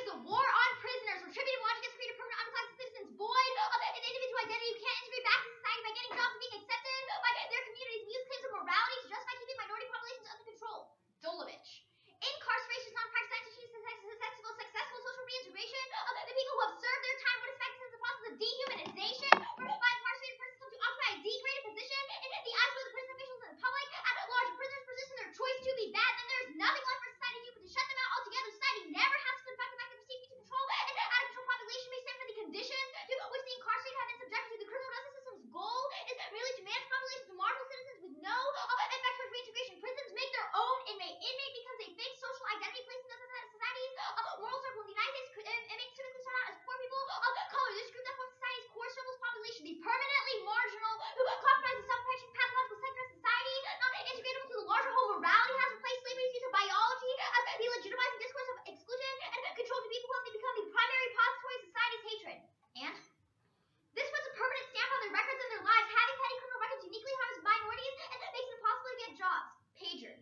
is a war on prisoners, retributive logic has created permanent unclassified citizens void of an individual identity who can't integrate back into society by getting jobs and being accepted by their communities and use claims of morality just by keeping minority populations under control. Dolovich. Incarceration is not a practice that teaches successful social reintegration of the people who have served their time. What is fact is the process of dehumanization, whereby incarcerated persons come to occupy a degraded position in the eyes of the prison officials and the public. At large, prisoners persist in their choice to be bad, then there is nothing left for society to do but to shut them out altogether. Society never has to confront the fact that perceived future control and out-of-control population may stand for the conditions to which the incarcerated have been subjected to. The criminal justice system's goal is merely to manage populations of marginal citizens with no effect towards reintegration. Prisons make their own inmate becomes a fake social identity, placing those in society's moral circle. In the United States, inmates typically start out as poor people of color. This group that forms society's core surplus population, the permanently marginal, who compromise the self-perpetuating pathological sector of society, not integratable to the larger whole. Morality has replaced slavery's use of biology as the legitimizing discourse of exclusion and control to people who have become the primary repository of society's hatred. And this puts a permanent stamp on their records and their lives. Having petty criminal records uniquely harms minorities and makes it impossible to get jobs. Pager.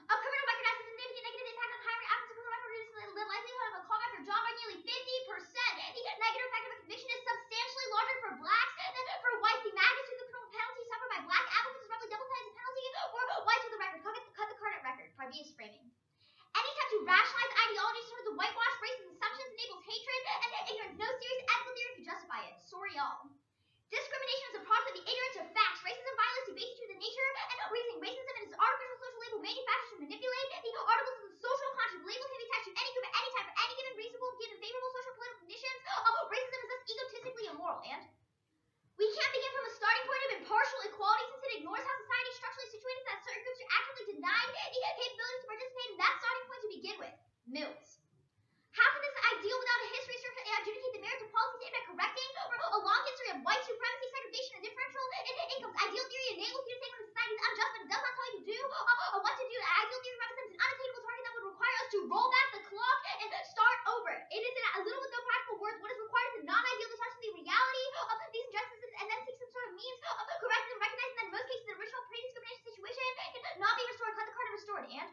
A criminal record has a significant negative impact on hiring. Absence of criminal record reduces the likelihood of a callback for a job by nearly 50%. The negative effect of a conviction is substantially larger for blacks than for whites. The magnitude of the criminal penalty suffered by black applicants is roughly double times the penalty for whites with the record. Cut the current record. Parbias framing. Any attempt to rationalize ideologies towards the whitewash racist assumptions enables hatred and ignorance. No serious ethical theory can justify it. Sorial. Discrimination is a product of the ignorance of facts. Racism violates the basic truth of nature and reasoning. Racism is an artificial social label manufactured to manipulate the articles of the social conscience. The label can be attached to any group at any time for any given reasonable, given favorable social political conditions. Racism is thus egotistically immoral. And we can't begin from a starting point of impartial equality since it ignores how society is structurally situated that certain groups are actively denied the capability to participate in that starting point to begin with. Mills. How can this ideal without a history adjudicate the merits of policies aimed at correcting a long history of white supremacy, segregation, and differential incomes? Ideal theory enables you to say when a society is unjust, but it does not tell you to do what to do. Ideal theory represents an unattainable target that would require us to roll back the clock and start over. It is a little with no practical words. What is required is a non-ideal discussion of the reality of these injustices and then seek some sort of means of correcting them, recognizing that in most cases the original pre-discrimination situation cannot be restored. Cut the card and restored. And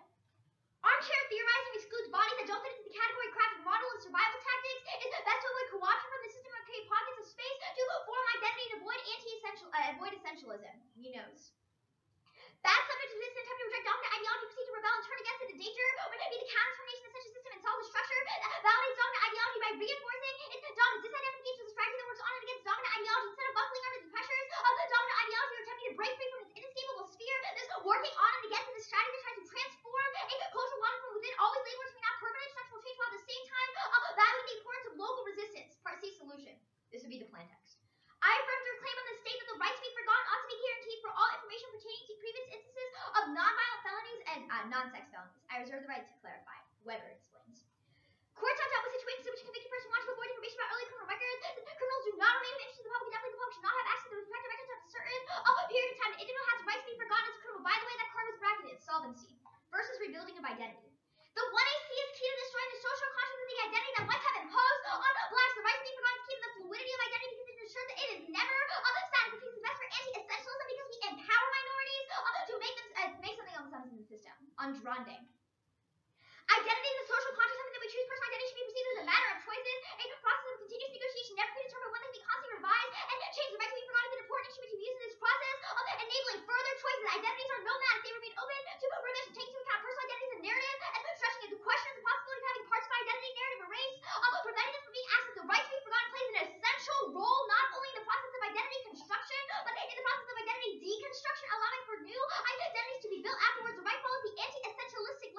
armchair theorizing excludes bodies that don't fit into the category crafted model of survival tactics. Is best to avoid co-option from the system or create pockets of space to form identity and avoid essentialism. He knows. Bad subjects resist an attempt to reject dominant ideology, proceed to rebel and turn against it. The danger would be the counter-termination of such a system and solve the structure that validates dominant ideology by reinforcing its dominant. Disidentification is a strategy that works on and against dominant ideology. Instead of buckling under the pressures of the dominant ideology or attempting to break free from its inescapable sphere, there's working on and against the strategy that tries to transform a cultural logic from within, always laboring to enact permanent structural change while at the same time valuing the importance of local resistance. Part C solution. This would be the plan text. I affirm to claim on the state that the right to be forgotten ought to be guaranteed for all information pertaining to previous instances of non-violent felonies and non-sex felonies. I reserve the right to clarify. Weber explains. Courts have dealt with situations in which a convicted person wants to avoid information about early criminal records. Criminals do not remain of interest to the public. Definitely the public should not have access to the respective records after a certain period of time. An individual has the right to be forgotten as a criminal. By the way, that card was bracketed. Solvency versus rebuilding of identity. The 1AC is key to destroying the social conscience of the identity that whites have imposed on blacks. The right to be forgotten is key to the fluidity of identity because it ensures that it is never static. The piece is best for anti-essentialism because we empower minorities to make something of themselves in the system. Andrande. Identity is a social contract, something that we choose. Personal identity should be perceived as a matter of choices. A process of continuous negotiation, never predetermined, one that can be constantly revised and changed. The right to be forgotten is an important instrument to be used in this process of enabling further choices. Identities are nomadic. They remain open to revision, taking into account personal identity as a narrative and stretching it. The question is the possibility of having parts of identity narrative erased, preventing them from being accessed. The right to be forgotten plays an essential role not only in the process of identity construction, but in the process of identity deconstruction, allowing for new identities to be built afterwards. The right follows the anti-essentialistic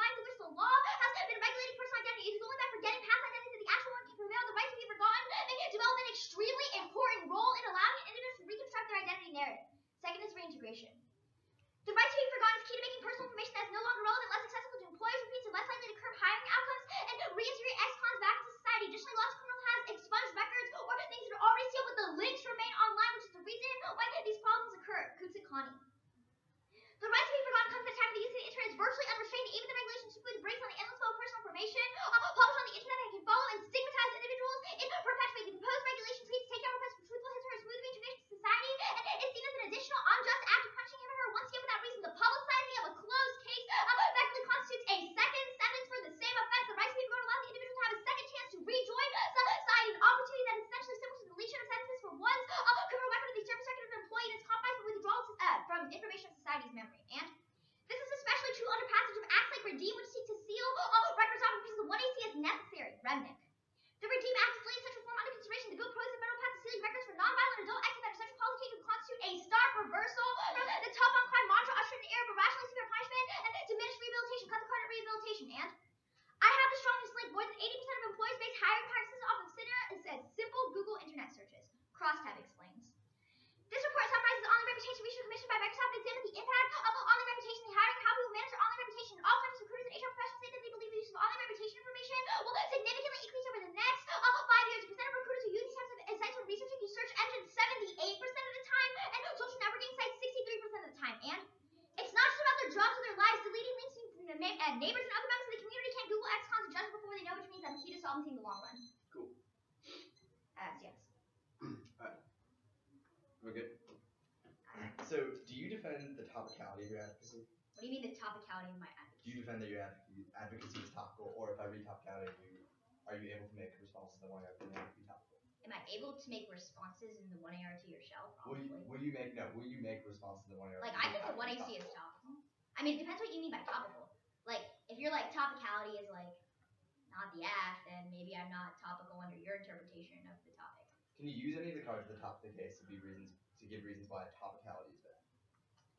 Remnick. The Redeem Act is laying such reform under consideration. The bill prohibits the federal path to sealing records for nonviolent adult acting under such policy to constitute a stark reversal from the tough on crime mantra ushered in the era of rationally severe punishment and diminished rehabilitation, cut the card at rehabilitation. And I have the strongest link. More than 80% of employees base hiring practices off of simple Google internet searches. Crosstab explains. This report summarizes online reputation research commissioned by Microsoft and examines the impact of online reputation in hiring and how people manage their online reputation. All Clements recruiters and HR professionals say that they believe the use of online reputation information will significantly increase over the next 5 years. The percent of recruiters who use these types of sites when researching through search engines 78% of the time, and social networking sites 63% of the time. And it's not just about their jobs or their lives. Deleting links to neighbors and other members of the community can't Google X cons and judge before they know, which means I'm key to solving in the long run. Cool. Yes. Alright. We're good. So, do you defend the topicality of your advocacy? What do you mean the topicality of my advocacy? Do you defend that your advocacy is topical, or if I read topicality, are you able to make responses that want to be topical? Am I able to make responses in the 1AR to your shell? Will you make responses in the 1AR? Like, I think the 1AC is topical. I mean, it depends what you mean by topical. Like, if you're like, topicality is like, not the act, then maybe I'm not topical under your interpretation of the topic. Can you use any of the cards at the top of the case to give reasons why topicality is bad?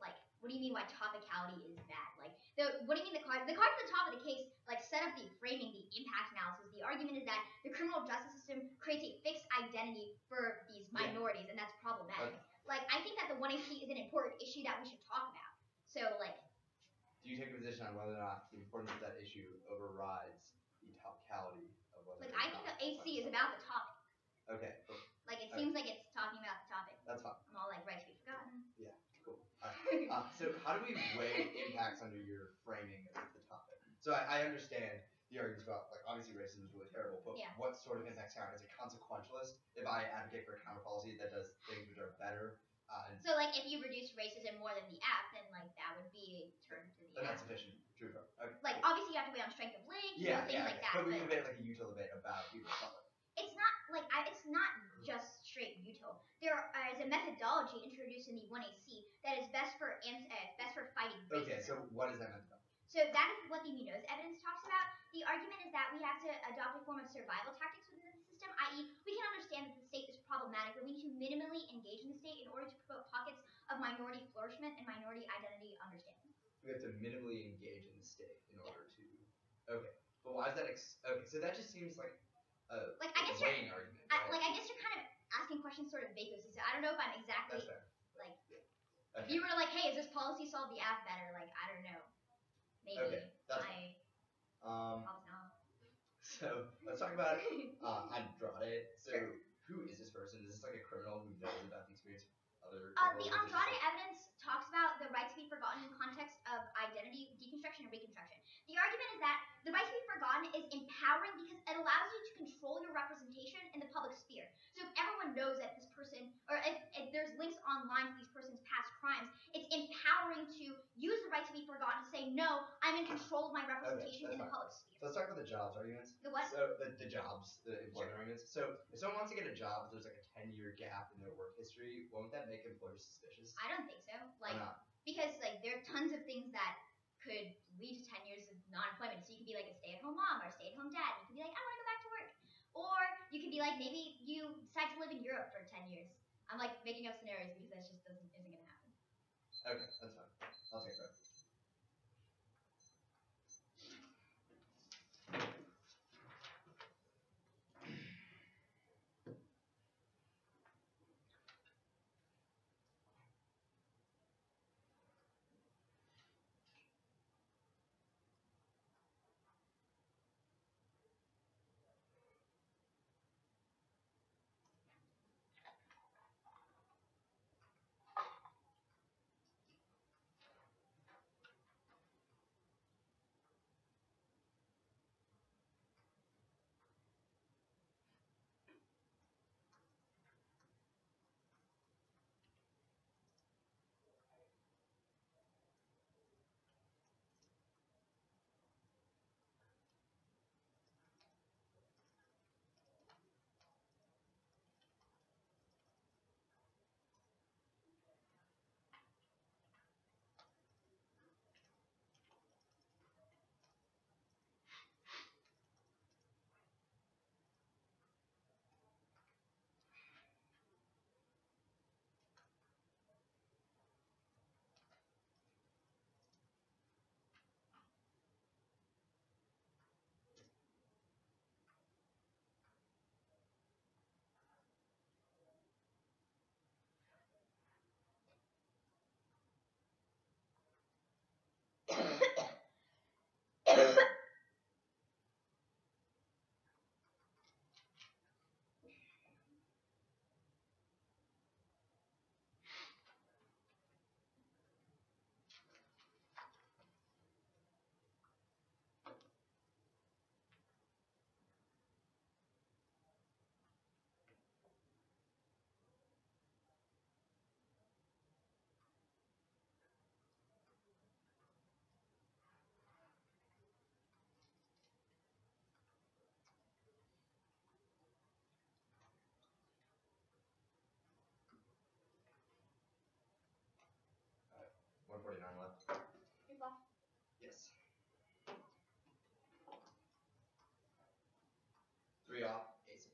Like, what do you mean why topicality is bad? Like, what do you mean the cards? The cards at the top of the case, like, set up the framing, the impact analysis. The argument is that the criminal justice system creates a fixed identity for these minorities, and that's problematic. Like, I think that the 1AC is an important issue that we should talk about. So, like, do you take a position on whether or not the importance of that issue overrides the topicality of whether? Like, I think the AC is about the topic. Okay. Cool. Like, it seems like it's talking about the topic. That's fine. I'm all like, right to be forgotten. Yeah. Cool. Right. So, how do we weigh impacts under your framing of the topic? So, I understand the arguments about, like, obviously racism is really terrible, but what sort of impacts count? Is it consequentialist if I advocate for a counter policy that does things which are better? So, like, if you reduce racism more than the act, then, like, that would be a turn to the Then act. that's sufficient. True. Okay. Like, obviously, you have to wait on strength of link, things like that. But we can debate, like, a util debate about people of color. It's not, like, it's not just straight util. There is a methodology introduced in the 1AC that is best for fighting racism. Okay, so what is that methodology? So that is what the Munoz evidence talks about. The argument is that we have to adopt a form of survival tactics within the system, i.e. we can understand that the state is problematic, but we need to minimally engage in the state in order to promote pockets of minority flourishment and minority identity understanding. We have to minimally engage in the state in order to... Okay, but why is that... Okay, so that just seems like a weighing argument. Right? I guess you're kind of asking questions sort of vaguely, so I don't know if I'm exactly... That's fair. Like, if you were to, like, hey, is this policy solve the app better? Like, I don't know. Maybe. Okay, that's fine. Probably not. So, let's talk about Andrade. So, sure. Who is this person? Is this like a criminal who knows about the experience of other The Andrade evidence talks about the right to be forgotten in context of identity deconstruction and reconstruction. The argument is that the right to be forgotten is empowering because it allows you to control your representation in the public sphere. So if everyone knows that this person, or if there's links online to these person's past crimes, it's empowering to use the right to be forgotten to say, no, I'm in control of my representation in the public sphere. So let's talk about the jobs arguments. The what? So the jobs, the employment arguments. So if someone wants to get a job, there's like a 10-year gap in their work history, won't that make employers suspicious? I don't think so. Like, why not? Because like there are tons of things that could lead to 10 years of non-employment. So you could be like a stay-at-home mom or a stay-at-home dad. You could be like, I want to go back to work. Or you could be like, maybe you decide to live in Europe for 10 years. I'm like making up scenarios because that just isn't going to happen. Okay, that's fine. I'll take that. 149 left. You're off. Yes. 3 off. Ace.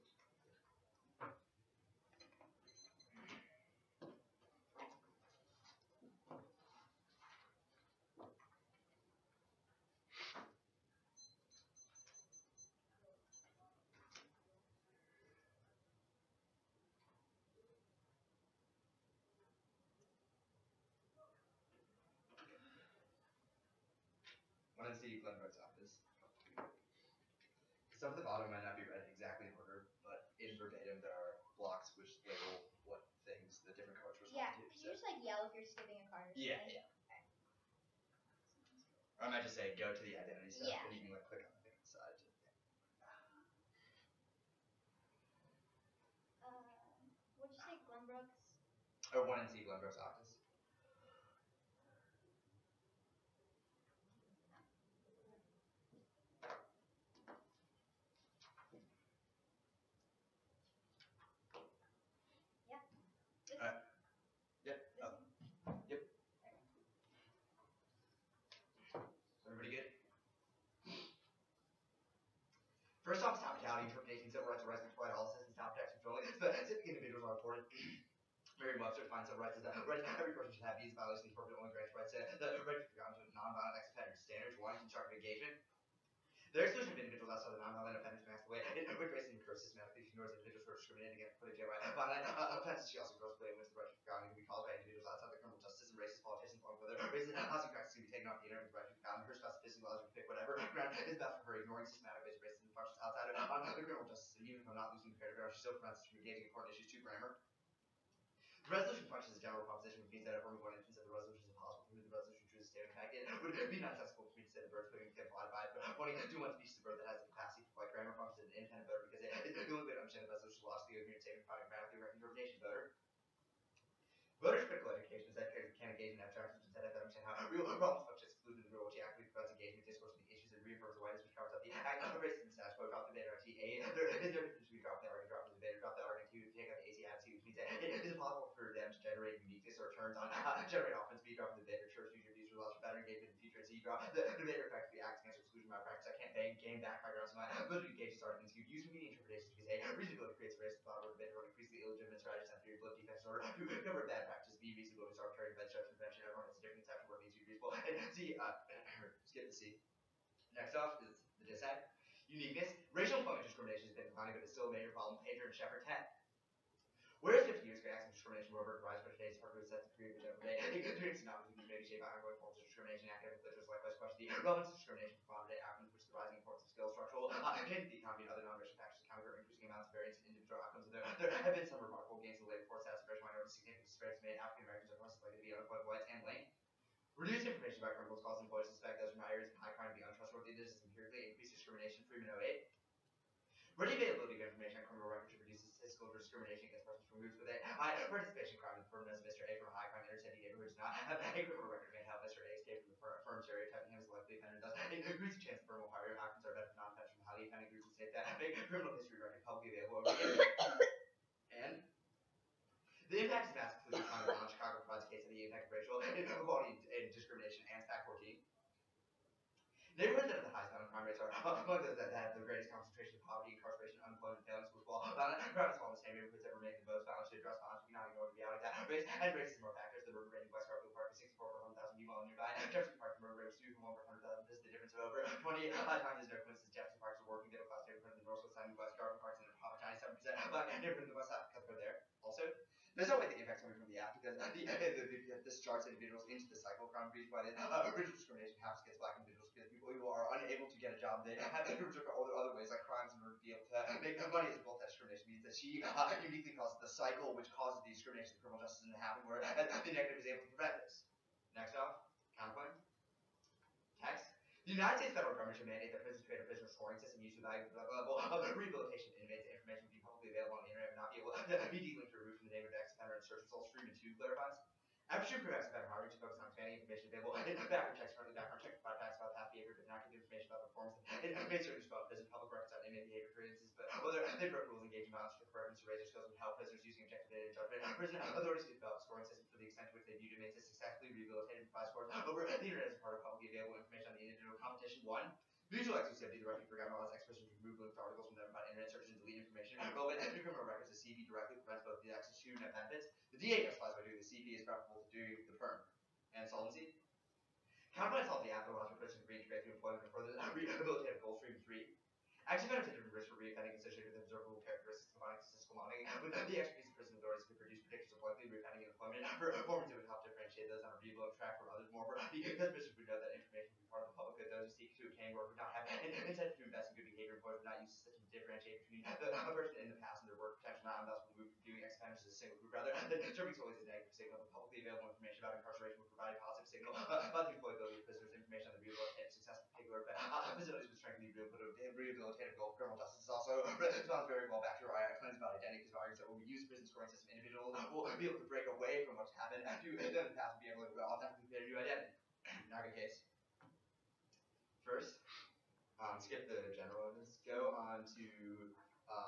When I see Glenbrooks office. Stuff at the bottom might not be read exactly in order, but in verbatim there are blocks which label what things the different cards respond Yeah, to. could you just like yell if you're skipping a card or something? Yeah. Okay. Or I might just say go to the identity stuff, Yeah. and you can like click on the thing on the side. What'd you say, Glenbrooks? Or 1NC Glenbrooks Octos. Yep. Oh. Yep. Everybody good? First off, topicality interpretation, civil rights, rights, all systems, top protection, controlling. Specific individuals are reported. Merriam-Webster defines civil rights as the right every person should have these violations for only grants rights to the right to grounds with nonviolent ex offenders. Standards 1, constructive engagement. The exclusion of individuals outside of nonviolent offenders mass away. With race and occurs systematically ignores individuals who are discriminated against, put in jail by violent offenses. She also goes away with the right to ground can be caused by individuals outside the criminal justice system, racist politicians, along with other racist housing practices can be taken off the internet with the right to ground. Her specificity allows her to pick whatever ground is best for her, ignoring systematic ways racism functions outside of the criminal justice system. Even if I'm not losing comparative ground, she still prevents us from engaging in important issues to grammar. The resolution functions as a general proposition, which means that everyone one instance of the resolution is impossible to the resolution chooses to stay impacted. It would be nonsensical for me to say the birds can apply by wanting to do one species of bird that has the capacity to apply grammar functions as an independent voter because it's the only way to understand the resolution philosophy of agreement statement product grammatically correct interpretation voter. Voters' critical education is that can engage in abstractions instead of understand how real problems function exclude the real, which actively prevents engagement discourse with the issues and reaffirms the whiteness which covers up the act of racism status quo. Drop the data RT A. There is no difference between drop the argument, drop the debate, drop the argument Q, take out the AC attitude, which means that it is impossible for them to generate uniqueness or turns on generate offense. B, drop the debate or church future views results for better engagement in the future. And C, drop the debater effectively acts against exclusion by practice. I can't gain back my grounds. My ability to engage these arguments. You use media interpretations because A, reasonability creates racist thought or debate or increasingly illegitimate strategies and theory of defense in order to cover bad practice. B, reasonability is arbitrary defense, judgment, prevention. Everyone has a different conception of what means to be reasonable. And C, skip the C. Next off is the dissent. Uniqueness. Racial employment discrimination has been declining, but it's still a major problem. Pager and Shepard 10. Whereas 50 years ago, acts of discrimination were overrized by today's hard set to create whichever day. Experience and opportunities may be shaped by ongoing forms of discrimination, academic literature, likewise question the relevance of discrimination for modern day outcomes, which is the rising importance of skills, structural, change the economy, and other non-racial factors counter increasing amounts of variance in individual outcomes. And there have been some remarkable gains in the labor force status of racial minorities, significant disparities made African Americans are less likely to be unemployed, whites, and lame. Reduced information about criminals causes employers to suspect those from areas of high crime to be untrustworthy. This is empirically increased discrimination. Freeman 08. Ready availability of information on criminal records reduces statistical discrimination against persons from groups with a high participation in crime. The firm as Mr. A from a high crime inner city neighborhood does not have a criminal record may help Mr. A escape from the firm stereotyping him as a likely offender. Thus, increase the chance the firm will hire applicants are better for non-offenders from highly offending groups and state that make criminal history record publicly available over the internet. And the impact is massive to the crime law. Chicago provides a case of the impact of racial inequality and discrimination and fact 14. Neighborhoods that have the highest violent crime rates are among those that have the greatest concentration of poverty, incarceration, unemployment, failing schools, while violent crime is all the same neighborhoods that remain the most violent to address violence. We cannot ignore the reality that race and racism are factors. The murder rate in West Garfield Park is 64 per 100,000 people nearby. Jefferson Park, the murder rate was 2 per 1 per 100,000. This is the difference of over 20 times. There's no coincidence. Jefferson Park is a working middle class neighborhood in the northwest side of West Garfield Park is an impoverished 97% black neighborhood in the west side because they're there. Also, there's no way the impact's coming from the act because this charts individuals into the cycle of crime produced by the racial discrimination happens against black individuals because people who are unable make money as both that discrimination means that she uniquely causes the cycle which causes the discrimination the criminal justice system to happen, where the negative is able to prevent this. Next off, counterpoint. Text. The United States federal government should mandate that prisons create a prisoner scoring system used to evaluate the level of rehabilitation of inmates. Information be publicly available on the internet and not be able to be de-linked or removed from the name of the ex-offender and search results. Freeman 2 clarifies. Aperture prevents offender harming to focus on expanding information available in background checks, currently background check provide facts about past behavior, but not give information about performance and made certain about prison public records on inmate behavior for instance, but whether they broke rules engaging violence to requirements to raise their skills and help prisoners using objective data and judgment. Prison authorities to develop scoring systems for the extent to which they view inmates as successfully rehabilitated and provide scores over the internet as part of publicly available information on the individual competition. 1. Mutual exclusivity. The right to forget laws ex-prisoners remove linked articles from them by internet searches and delete information relevant to criminal records. The CP directly prevents both the access to net benefits. The DA justifies by doing the CP is preferable to doing the perm. And solvency. Counterpoint solve the afterlife of prison reintegrate through employment and further rehabilitative goal. Stream 3. Active benefit of risk for reoffending associated with observable characteristics combining statistical modeling with the expertise of prison authorities to produce predictors of likely reoffending and employment performance that would help differentiate those on a rehabilitative track from others more because prisoners would know that information would be part of the public good. Those who seek to obtain work would not have incentive to invest in good behavior. Employers would not use the system to differentiate between the person in the past and their work potential, not and thus remove from viewing ex-offenders as a single group rather than serving solely as a negative signal. The publicly available information about incarceration would provide a positive signal about the employability of prisoners. Information on the rehabilitative success in particular facilities would strengthen the rehabilitative goal of criminal justice. Is also responds very well back to our claims about identity, because argues that when we use prison scoring system, individuals will be able to break away from what's happened to them in the past and be able to authentically create a new identity. Not a case. First, skip the general evidence. Go on to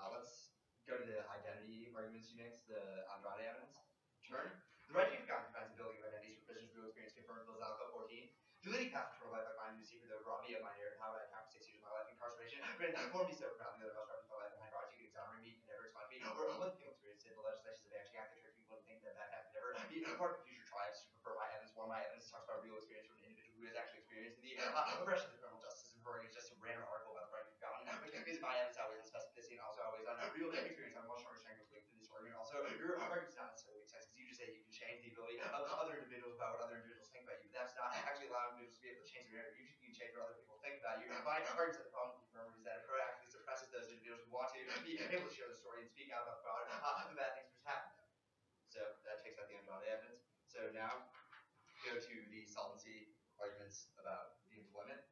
let's go to the identity arguments she makes, the Andrade evidence. Turn. The right to be forgotten prevents the building of identities for prisoners who experience confirmed bills out of 14. Deleting past parental life by finding the secret that robbed me of my inheritance, how I account for 6 years of my life incarceration. Informed me so profoundly that I must represent my life behind bars. You can exonerate me, can never explain me, or what people experience in the legislations of Banshee Act that trick people into thinking that that could never be part of future triumphs to prefer my evidence. One of my evidence talks about real experience from an individual who has actually experienced the oppression of the criminal justice system. Her is just a random article about the right to be forgotten, which is my evidence always on specificity and also always on real experience. I'm much stronger strength link to this argument. Also, your argument does not necessarily make sense because you just say you can change the ability of other individuals about what other individuals think about you, but that's not actually allowing individuals to be able to change their narrative. You can change what other people think about you. My argument that the problem with confirmed is that it proactively suppresses those individuals who want to be able to share the story and speak out about the bad things which happen to them. So that takes out the Andrade evidence. So now go to the solvency arguments about the employment.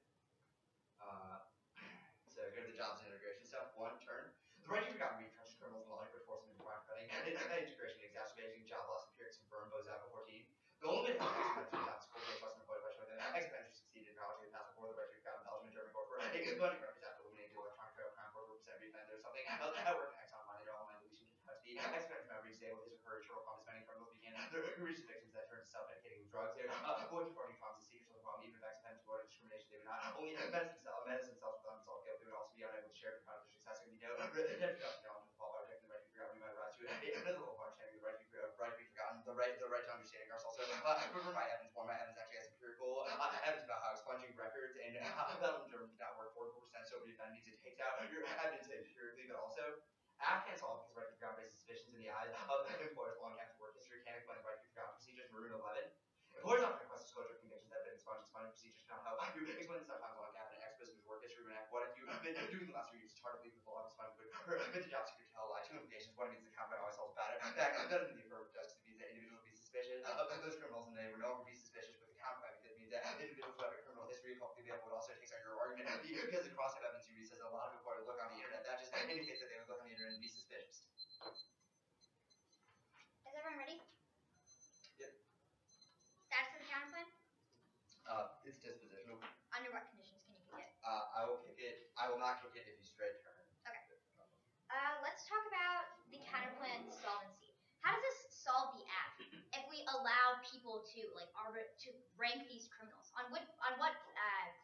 So go to the jobs and integration stuff. 1. Turn. The right to be forgotten retrench criminals and law enforcement and crime fighting and integration exacerbating job loss empirics confirmed Bozak 14. The only way to ex-offenders school based less employed by showing that ex-offenders succeeded in acknowledging the past before the right to be forgotten Belgium and German court for a good budget represent eliminating the electronic trail crime for represent reoffender or something else at work and Exxon money. They're all my Lucian can touch the ex-offenders memory stable his or her internal trauma spending criminals began their reach the victims that turned to self-medicating with drugs. They're avoid performing traumas and seekers of the problem even if ex-offenders avoid discrimination. They would not only medicine themselves with unsolved guilt, they would also be unable to share the kind of their success and be no introduction knowledge of the fall by rejecting the right to be forgotten. We might rise to another level of understanding the right to be forgotten, the right to understanding ourselves. So remember my evidence. One of my evidence actually has empirical evidence about how expunging records and Belgium and Germany did not work 44% so that means it takes out your evidence empirically, but also can't solve because right to be forgotten raises suspicions in the eyes of employers long after work history can't explain the right to be forgotten procedures. Maroon 11. Employers often request disclosure of convictions that have been expunged. Expunging procedures cannot help you explain sometimes long after an ex-prisoner's work history. What if you have been doing the last 3 years? It's hard to believe the full expunged would get the job security to tell a lie. 2 implications. One means the combat always holds better. That doesn't mean the affirmative justice. It means that individuals be suspicious of those criminals and they would no longer be suspicious with the combat because it means that individuals who have a criminal history publicly available would also takes out your argument because the cross evidence you read says a lot of employers look on the internet. That just indicates that they would look on the internet and be suspicious. Is everyone ready? Yep. Status of the counterpoint? It's dispositional. Under what conditions can you kick it? I will kick it. I will not kick it if you straight turn. Okay. Let's talk about the counterpoint solvency. How does this solve the act if we allow people to to rank these criminals? On what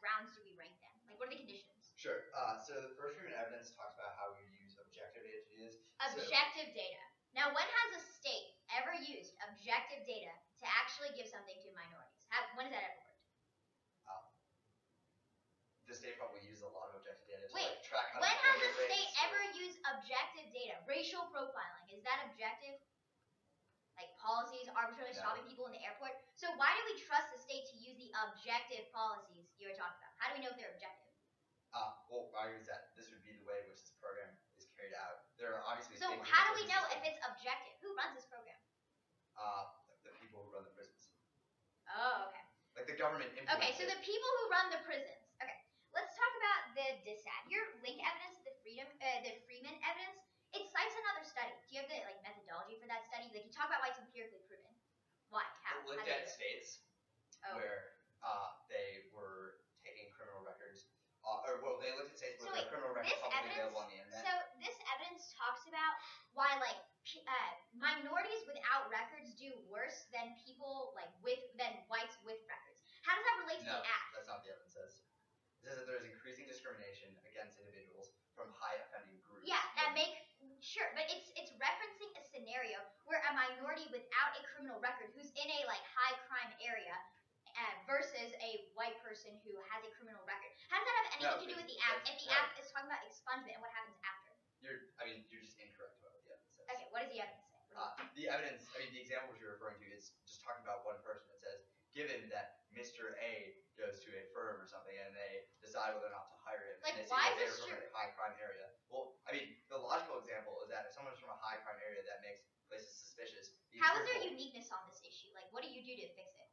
grounds do we rank them? Like, what are the conditions? Sure. So the first treatment evidence talks about how we use objective data to use. Objective data. Now, when has a state ever used objective data to actually give something to minorities? When has that ever worked? The state probably uses a lot of objective data to Wait, track when has a state ever used objective data? Racial profiling, is that objective? Like policies arbitrarily stopping people in the airport? So why do we trust the state to use the objective policies you were talking about? How do we know if they're objective? Well, I use that this would be the way in which this program is carried objective? Who runs this program? The people who run the prisons. Oh, okay. Like the government implements Okay, so the people who run the prisons. Okay, let's talk about the dissat. Your link evidence, the Freeman evidence, it cites another study. Do you have the methodology for that study? Like you talk about why it's empirically proven. Why? How? It looked at states where they were taking criminal records, they looked at states where there were criminal records publicly available on the internet. So this evidence talks about why minorities without records do worse than people than whites with records. How does that relate to the act? No, that's not what the evidence says. It says that there is increasing discrimination against individuals from high offending groups. Yeah, sure, but it's referencing a scenario where a minority without a criminal record who's in a high crime area versus a white person who has a criminal record. How does that have anything to do with the act? If the act is talking about expungement and what happens after? You're just incorrect about what the evidence says. Okay, what does the evidence say? The example you're referring to is just talking about one person. It says, given that Mr. A goes to a firm or something and they decide whether or not to hire him, and they see that they're from a high crime area. Well, the logical example is that if someone's from a high crime area, that makes places suspicious. How is there uniqueness on this issue? What do you do to fix it?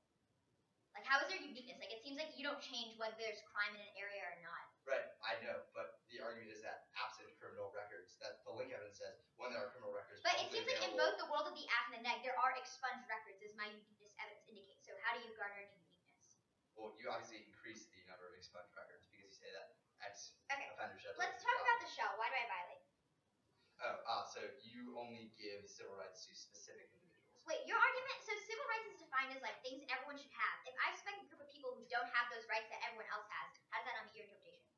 How is there uniqueness? It seems like you don't change whether there's crime in an area or not. Right, I know, but the argument is that absent criminal records, that the link evidence says when there are criminal records. But it seems like in both the world of the act and the neg, there are expunged records, as my uniqueness evidence indicates. So how do you garner any uniqueness? Well, you obviously increase the number of expunged records because you say that X offenders should. Let's talk about the shell. Why do I violate? So you only give civil rights to specific individuals. Wait, your argument, so civil rights is defined as things everyone should have. If I expect a group of people who don't have those rights that everyone else has, how does that not meet your interpretation?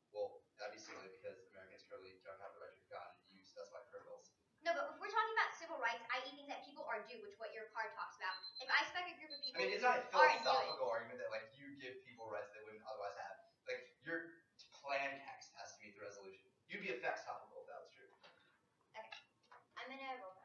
Well, that'd be silly because Americans currently don't have the right to gun. You specify criminals. No, but if we're talking about civil rights, i.e. things that people are due, which what your card talks about. If I expect a group of people it's not a philosophical argument that you give people rights they wouldn't otherwise have. Your plan text has to meet the resolution. You'd be effects topical if that was true. Okay. I'm gonna roll that.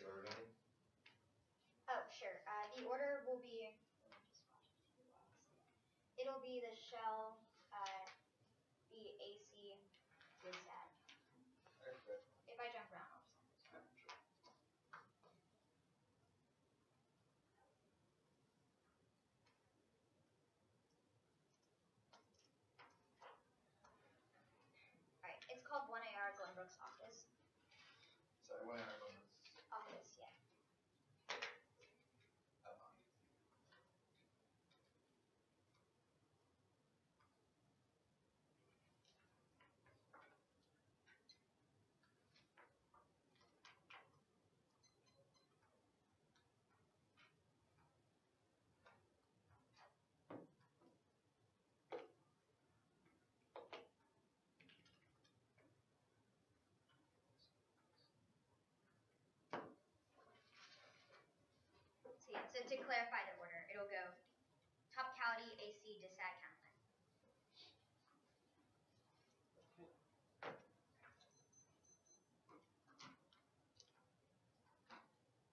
the order going to be? Oh, sure. The order will be. It'll be the shell, the AC, the SAT. Okay. If I jump around, I'll just. Alright, it's called 1AR Glenbrooks Octos. Sorry, 1AR Glenbrooks. Octos, yeah. So to clarify the order, it'll go top cavity, AC, desat, counterline.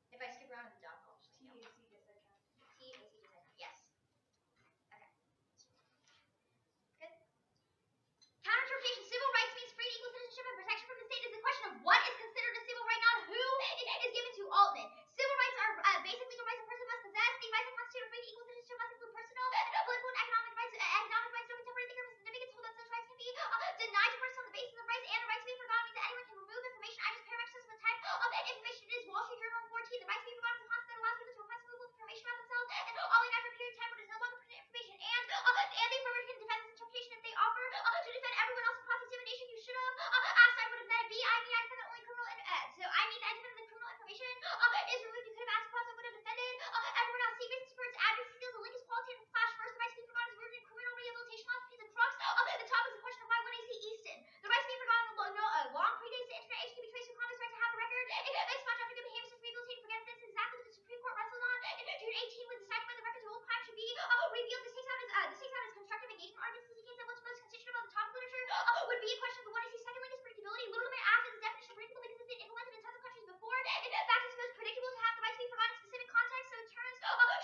If I skip around in the doc, I'll just TAC, desat, count. TAC, desat, count. Yes. Okay. Good. Counter-interpretation. Civil rights means free and equal citizenship and protection from the state. Is the question of what is considered a civil right, not who is given to Altman. Civil rights are basic legal rights a person must possess. The rights that constitute a free and equal citizenship must include personal, political, and economic rights. Economic rights don't contemporary thinker significance hold that such rights can be denied to persons on the basis of rights, and the right to be forgotten means that anyone can remove information. I just parametrics of the type of information it is. Wall Street Journal 14. The right to be forgotten is a concept that allows people to request removal of information about themselves and only after a period of time where it is no longer pertinent information. And the affirmative can defend this interpretation if they offer to defend everyone else in cross-examination. You should have asked. I would have met it. I mean, I defend the only criminal. So I mean, I defend the criminal information is removed. You could have asked cross. I would have defended everyone else. See, business supports advocacy skills. The link is quality and flash first. The right to be forgotten is rooted in criminal rehabilitation laws. The crux. The top is the question of why wouldn't I say Easton? The right to be forgotten long predates the internet age can be traced to Columbus' right to have a record. It's much after good behavior since rehabilitating forget. This is exactly what the Supreme Court wrestled on in June 18 with deciding whether records of old crime should be revealed. This takes out his constructive engagement arguments. This indicates that what's most constituent about the topic literature would be a question of the one I see. Second link is predictability. Little bit after the definition of predictable because it's been implemented in tons of countries before. In fact, it's most predictable to have the right to be forgotten in specific context. So it turns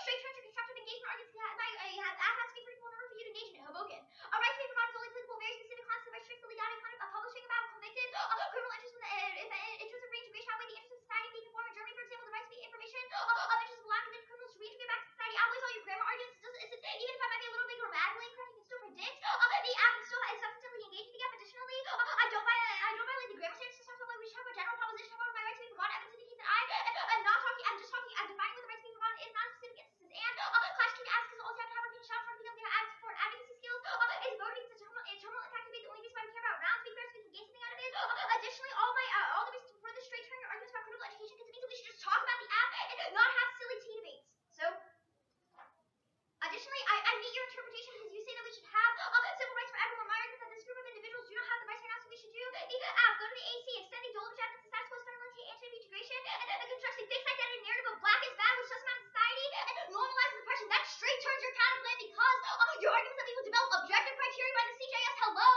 straight turns your constructive engagement arguments. That has to be predictable in order for you to engage in it. Hoboken. A right to be forgotten is only applicable very specific concepts. The right to the legality of publishing about convicted criminal interests when if interests of reintegration outweigh the interests of society being informed. In Germany, for example, the right to be information of interest of allowing convicted criminals to reintegrate back to society outweighs all your grammar arguments. Even if I might be a little bit grammatically incorrect, you can still predict the act and still substantively engage in the gap. Additionally, I don't violate the grammar standards. Sometimes we should have a general proposition about my right to be forgotten. Evidence indicates that I'm defining what the right to be forgotten is, not specific instances. And class king asks us also have to have opinion shout from people who support advocacy skills. Is voting because the terminal impact debate the only reason why we care about rounds? Speak fair so we can gain something out of it. Additionally, all the reasons for this straight turn your arguments about critical education because it means that we should just talk about the app and not have silly tea debates. So. Additionally, I meet your interpretation because you say that we should have civil rights for everyone. My argument is that this group of individuals do not have the rights right now, so we should do the app. Go to the AC, extending Dolovich evidence to status quo, stability, anti-integration, and constructs a fixed identity narrative of black is bad, which doesn't matter in society, and normalizes oppression. That straight turns your counterclaim because your arguments that people develop objective criteria by the CJS. Hello,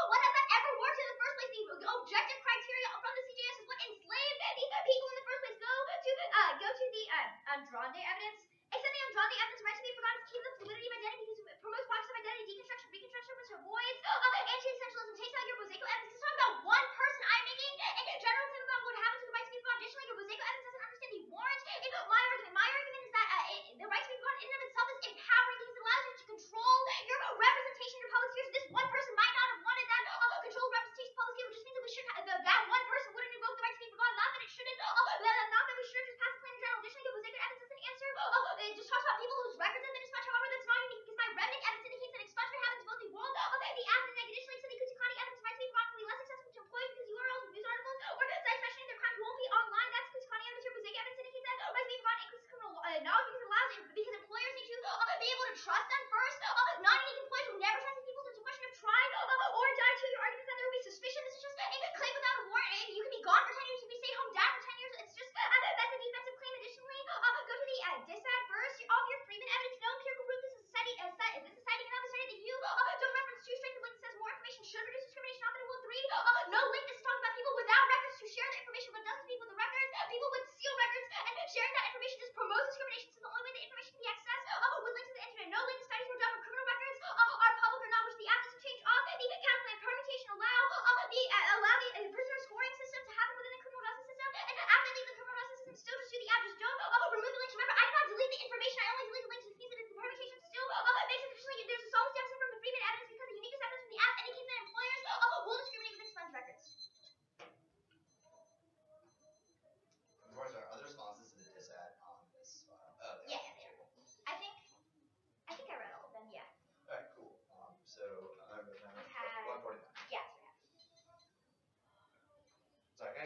when has that ever worked in the first place? The objective criteria from the CJS is what enslaved these people in the first place. Go to the Andrade evidence. Extending Andrade evidence right to be forgotten to keep the fluidity of identity because it promotes pockets of identity, deconstruction, reconstruction, which avoids anti-essentialism. Takes out your Mosaico evidence. It's talking about one person. I'm making a general claim about what happens to the right to be forgotten. Additionally, your Mosaico evidence doesn't understand the warrant in my argument. My argument is that the right to be forgotten in and of itself is empowering because it allows you to control your representation, your public spheres. This one person might not have wanted that controlled representation of public sphere, which just means that we should the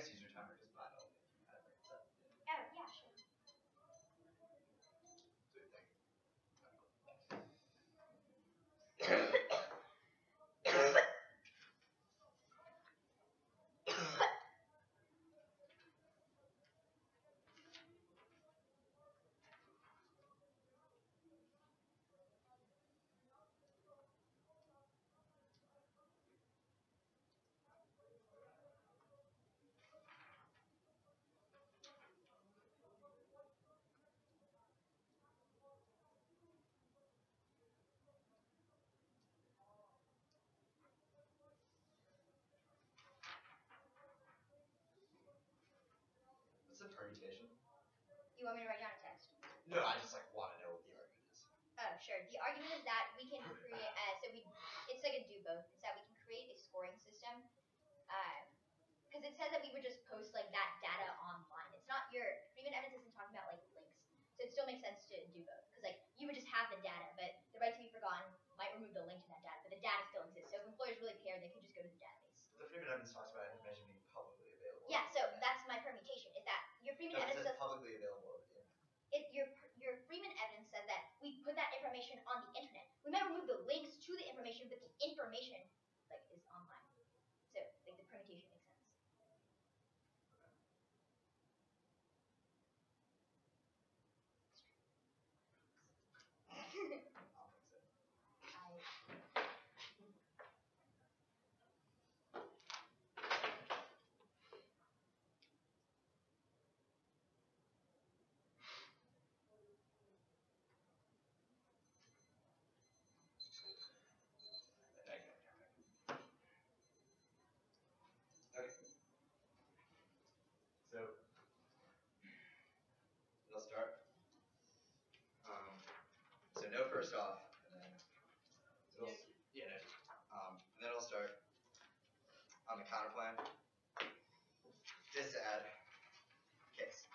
guess use your timer because mine only had like 7. Yeah, sure. Sweet, thank you. What's the permutation? You want me to write down a text? No, I just like want to know what the argument is. Oh, sure. The argument is that we can create, it's like a do both. It's that we can create a scoring system, because it says that we would just post like that data online. It's not Freeman Evans isn't talking about like links, so it still makes sense to do both. Because like you would just have the data, but the right to be forgotten might remove the link to that data, but the data still exists. So if employers really care, they could just go to the database. But the Freeman Evans talks about information being publicly available. Yeah, so that's my permutation. Is that your Freeman Evans says publicly available over the internet. Your Freeman evidence says that we put that information on the internet. We might remove the links to the information, but the information like is online. So like the permutation makes sense. So it'll start. So no first off, and then it'll and then it'll start on the counter plan. This add case.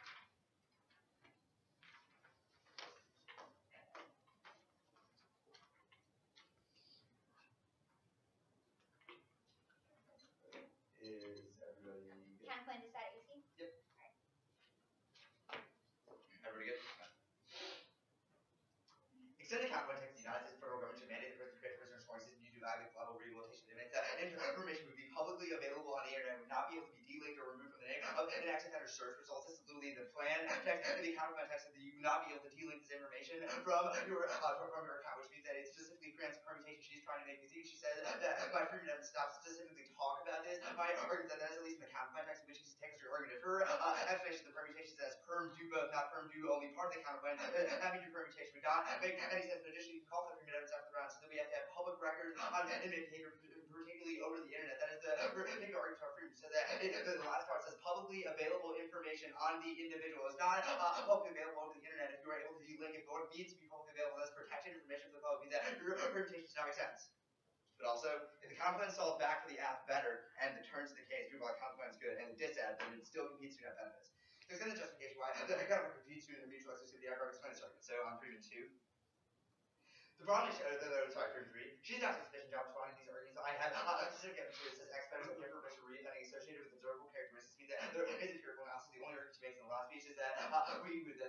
Is everybody good? Counter plan to stat AC? Yep. Alright. Everybody good? Extended counter plan text the United States federal government to mandate the prisoner scoring system you do level rehabilitation. It means that information would be publicly available on the internet, would not be able to be delinked or removed from the name of an active offender search results. This is literally the plan text, the counter plan text that you would not be able to delink this information from your account, which means that it specifically grants a permutation she's trying to make. Because she says that my Freeman Evans stops specifically talk about this. My argument that is at least in the counter plan text, which is text your argument. Her explanation of the permutation says perm do both, not perm do only part of the counter plan. That means your permutation would not make any sense. But additionally, you can call for Freeman Evans after the round, so that we have to have public records on inmate behavior, particularly over the internet. That is the big argument for freedom. So that the last part says publicly available information on the individual is not publicly available over the internet. If you are able to delink it, but what it means to be publicly available, that's protected information for the public, means that your permutation does not make sense. But also, if the counter plan solves back for the app better and it turns the case, people are like counter plan is good, and the disadd, then it still competes to net benefits. There's going to justification why the counter plan competes to the mutual exclusivity. I've already explained this argument. So on Freeman 2. The problem is, Freeman 3. She's not doing a sufficient job responding to these arguments. I have specific evidence that says exponential information reading associated with observable characteristics means that there is a empirical analysis. The only argument she makes in the last speech is that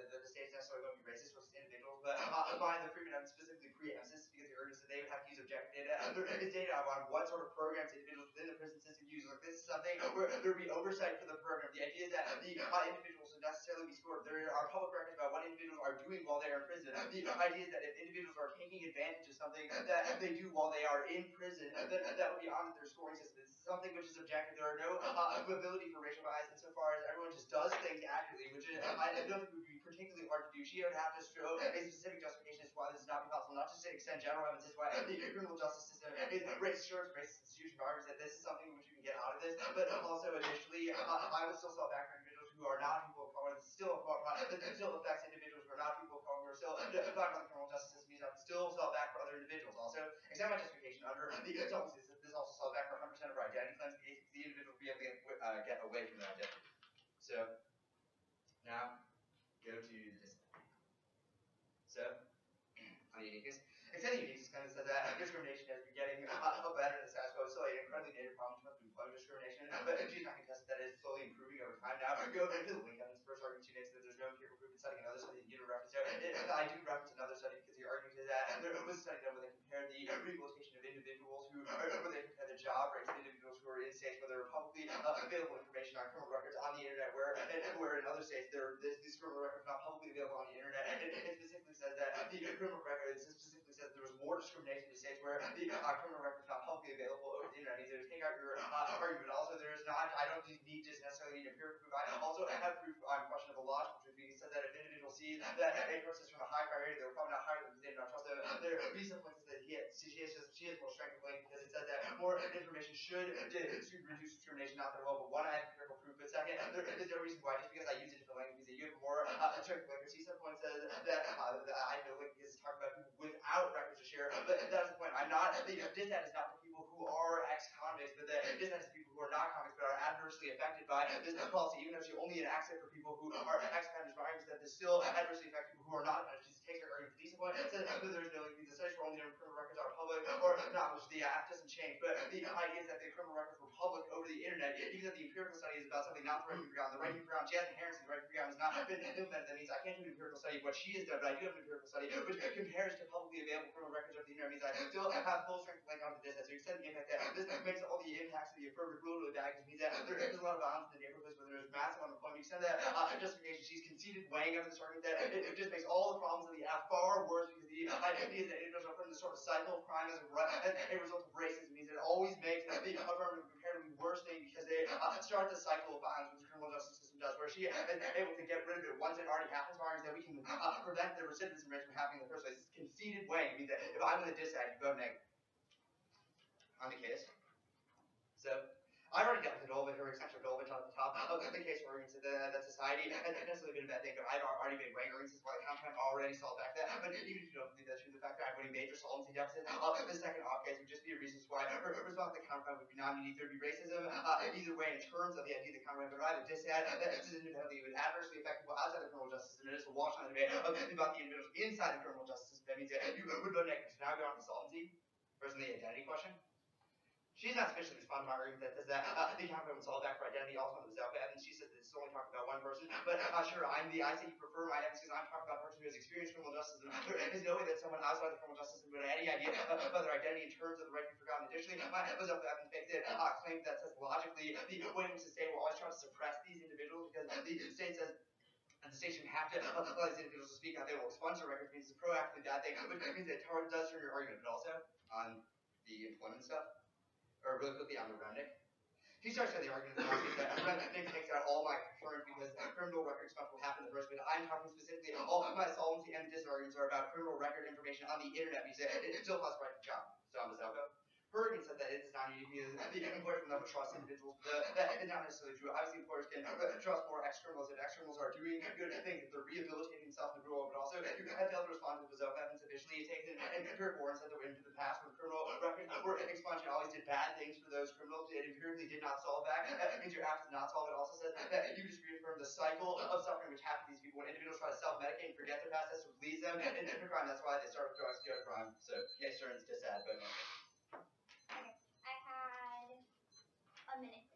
the states necessarily won't be racist versus individuals, but by the Freeman Evans specifically preempts this because the arguments that they would have to use objective data. There is data on what sort of programs individuals within the prison system use. Like this is something where there would be oversight for the program. The idea is that the individuals would necessarily be scored. There are public records about what individuals are doing while they are in prison. The idea is that if individuals are taking advantage of something that they do while they are in prison, then that would be on their scoring system. It's something which is objective. There are no ability for racial bias insofar as everyone just does things accurately, which I don't think would be particularly hard to do. She would have to show a specific justification as to why this is not be possible, not just to extend general evidence as to why the criminal justice system is racist, sure, it's racist institution argues that this is something which you can get out of this, but also additionally, I would still sell back for individuals who are not people of color. This still affects individuals who are not people of color, who are still talking about the criminal justice system. I would still sell back for other individuals. Also, examine my justification under the assumption this also sells back for 100% of our identity claims. The individual will be able to get away from their identity. So now go to the discipline. So on uniqueness, extending uniqueness kind of says that discrimination has been getting better in the status quo. It's still an incredibly native problem when it comes to employment discrimination, but she's not contested that it's slowly improving go to the link on this first argument she makes that there's no empirical proof in studying another study that you don't reference there. I do reference another study because the argument is that there was a study done where they compared the rehabilitation of individuals where they compared the job rates of individuals who are in states where there are publicly available information on criminal records on the internet, where in other states these criminal records are not publicly available on the internet. It specifically says that the criminal records specifically says there was more discrimination in states where the criminal records are not publicly available over the internet. Means take out your argument. Also, there's not. I don't need just necessarily need empirical proof. I also have proof on questionable logical truth. Because it says that if an individual sees that a person is from a high priority, they're probably not higher than they do not trust them. There are reason points that she has more strength of link because it says that more information should reduce discrimination, not their whole. But one, I have empirical proof. But second, there is no reason why just because I use a different language means that you have more strength of link. C7 point says that I know link is talking about people without records to share. But that's the point. I'm not. This is not for people who are ex-convicts, but this is people who are not convicts but are adversely affected by this policy. Even though she only enacts it for people who are ex-convicts, my argument is that this still adversely affects people who are not. She takes her argument to decent point. Says that there's no link. The studies for only criminal records are public or not, which the act doesn't change. But the idea is that the criminal records were public over the internet. Even though the empirical study is about something not the right ground. The right ground, she has inherency. The right ground has not been implemented. That means I can't do an empirical study of what she has done, but I do have an empirical study which compares to publicly available criminal records over the internet. Means I still have full strength link onto this. So you said the impact that this makes all the impacts of the affirmative rule really bad because it means that there is a lot of violence in the neighborhoods where there's massive unemployment. You said that justification. She's conceded weighing under this argument that it just makes all the problems of the act far worse because the idea is that individuals are put in this sort of cycle of crime as a result of racism. It means that it always makes the affirmative comparatively worse thing because they start the cycle of violence which the criminal justice system does, where she is able to get rid of it once it already happens. Argues that we can prevent the recidivism rate from happening in the first place. It's conceded weighing. It means that if I'm in the dissent, you go negative on the case. So I've already dealt with Dolvin, her extension of Dolvin on the top of the case arguments that society has necessarily been a bad thing, but I've already made weighing arguments as well. The contract already solved back that. But even if you don't believe that's true, the fact that I'm winning major solvency deficit, the second off case would just be a reason why her response to the counterpoint would be not needing there to be racism. Either way, in terms of the idea of the counterpoint, but I have a dissent that is independently would adversely affect people outside the criminal justice system. And it's a wash on the debate about the individuals inside the criminal justice system. That means that you would vote negative. So now we go on to solvency versus the identity question. She's not sufficiently responded to my argument that says that the counterpoint would solve back for identity. Also, on the Zelka evidence, she says that it's only talking about one person. But sure, I say you prefer my evidence because I'm talking about a person who has experienced criminal justice. And there is no way that someone outside the criminal justice system would have any idea about their identity in terms of the right to be forgotten. Additionally, my Zelka evidence makes it claim that says logically the way in which the state will always try to suppress these individuals because the state says. And the state shouldn't have to allow these individuals to speak out. They will expunge their records. Means it's a proactively bad thing, which means it does turn your argument. But also on the employment stuff. Or really quickly on the remnant. He starts with the argument that remnant takes out all my concerns because criminal record stuff will happen in the first place. I'm talking specifically, all my solvency and disarguments are about criminal record information on the internet because it still has right to job. So on the Zelko. Her argument said that it is not needed because the employers will never trust individuals. That is not necessarily true. Obviously, employers can trust more ex-criminals if ex-criminals are doing good things, if they're rehabilitating themselves in the real world, but also you have failed to respond to the Zelko evidence. Additionally, it takes an empirical warrant said that into the past when criminal records were expunged, it always did bad things for those criminals. It empirically did not solve that. That means your act did not solve it. Also says that you just reaffirm the cycle of suffering which happens to these people when individuals try to self-medicate and forget their past history, leads them into crime. That's why they start with drugs, go to crime. So, case turns to sad, but. A minute.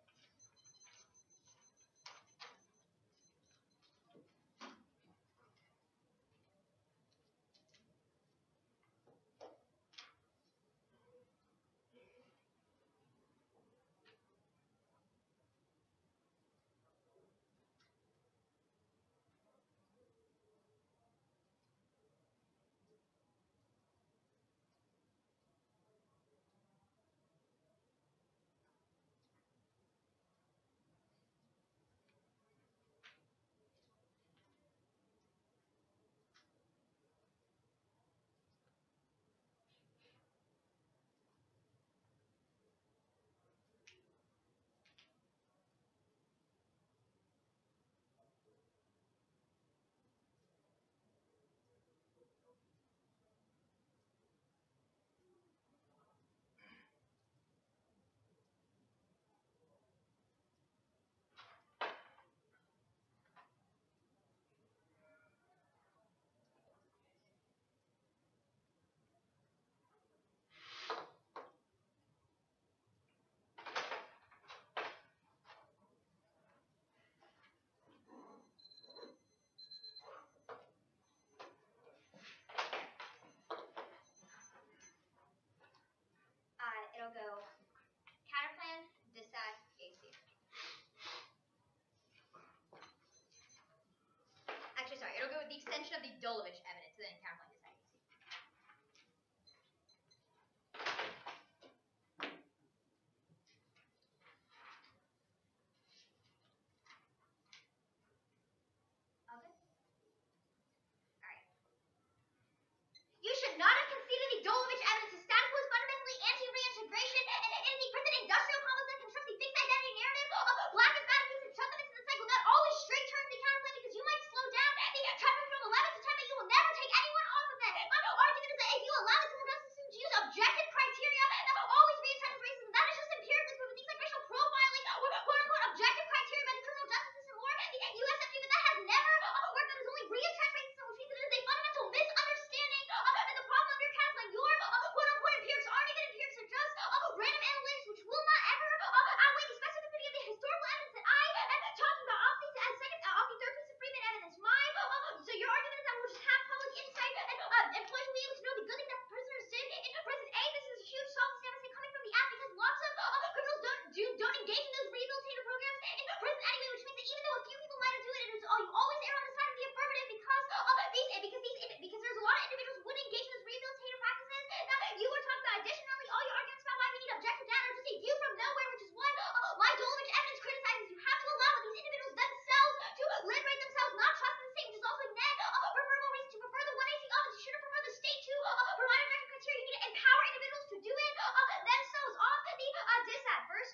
extension of the Dolovich evidence, and then counterpoint this agency. Okay. Alright. You should not have conceded the Dolovich evidence. The status quo is fundamentally anti-reintegration, and in the present industrial complex that constructs the fixed identity narrative, black is bad keeps its substance in the cycle, not always straight terms the counterpoint, because you might slow down the traffic from 11 to 10, but you will never take anyone off of it. My argument is that if you allow the criminal justice system to use objective criteria, that will always be attached to racism. That is just empirically proven. Things like racial profiling or quote-unquote objective criteria by the criminal justice system or the USFG, but that has never worked. That is only re-entrenched racism, which means that it is a fundamental misunderstanding. And the problem of your counterpoint, your quote-unquote empirics aren't even empirics, they're just random analytics, which will not ever outweigh the specificity of the historical evidence that I am talking about off the third piece of Freeman evidence. So your argument is that we'll just have public insight and employees will be able to know the good things that prisoners did in prison. This is a huge soft statement coming from the app because lots of criminals don't engage in those rehabilitative programs in prison anyway, which means that even though a few people might have done it, you always err on the side of the affirmative because there's a lot of individuals who wouldn't engage in those rehabilitative practices. Now you were talking about additionally all your arguments about why we need objective data are just a view from nowhere, which is what my Dolovich evidence criticizes. You have to allow these individuals themselves to liberate themselves, not trust in the state, which is also net preferable reason to prefer the 1AC office. You shouldn't prefer the state to provide objective criteria. You need to empower individuals to do it themselves. Off the DISAT first.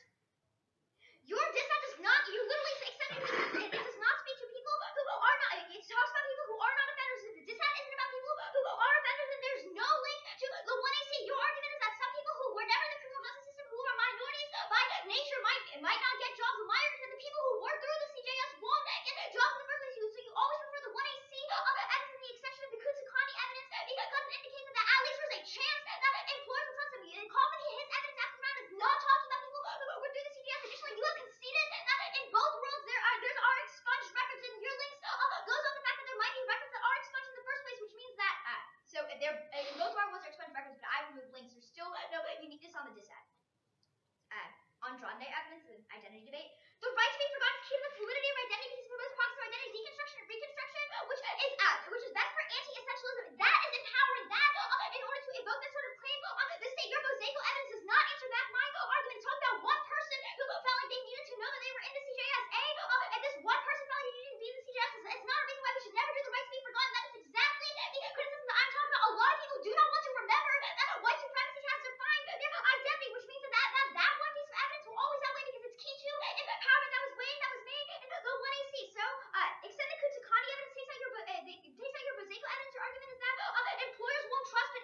Your DISAT does not, you literally accept it does not speak to people who are not, it talks about people who are not offenders. The DISAT isn't about people who are offenders, and there's no link to the 1AC. Your argument is that some people who were never in the criminal justice system, who are minorities by nature, might not get jobs. My argument is that the people who work through the CJS won't get jobs in the first place. So you always prefer the 1AC as in the exception of the Kutsukani evidence because it indicates that at least there's a chance that employers will trust him. Confident his evidence after round is not talking about people who were through the CJS. Additionally, you have conceded that in both worlds there are expunged records, and your links goes on the fact that there might be records that are expunged in the first place, which means that so there in both worlds are expunged records, but I removed links. There's still no uniqueness on the DISAT. On Dronday evidence and identity debate, the right to be forgotten is key to the fluidity of identity because it promotes process of identity deconstruction and reconstruction, which is best for anti-essentialism. That is empowering that in order to evoke that sort of claim on the state. Your mosaical evidence does not answer back my argument. It's talking about one person who felt like they needed to know that they were in the CJS. And this one person felt like they needed to be in the CJS. It's not a reason why we should never do the right to be forgotten. That is exactly the criticism that I'm talking about. A lot of people do not want to remember that white supremacy has defined their identity, which means that one piece of evidence will always outweigh because it's key to empowerment that was made in the 1AC. So, extend the Kutsukani evidence, takes out your Boseko evidence. Your argument is that employers won't trust, but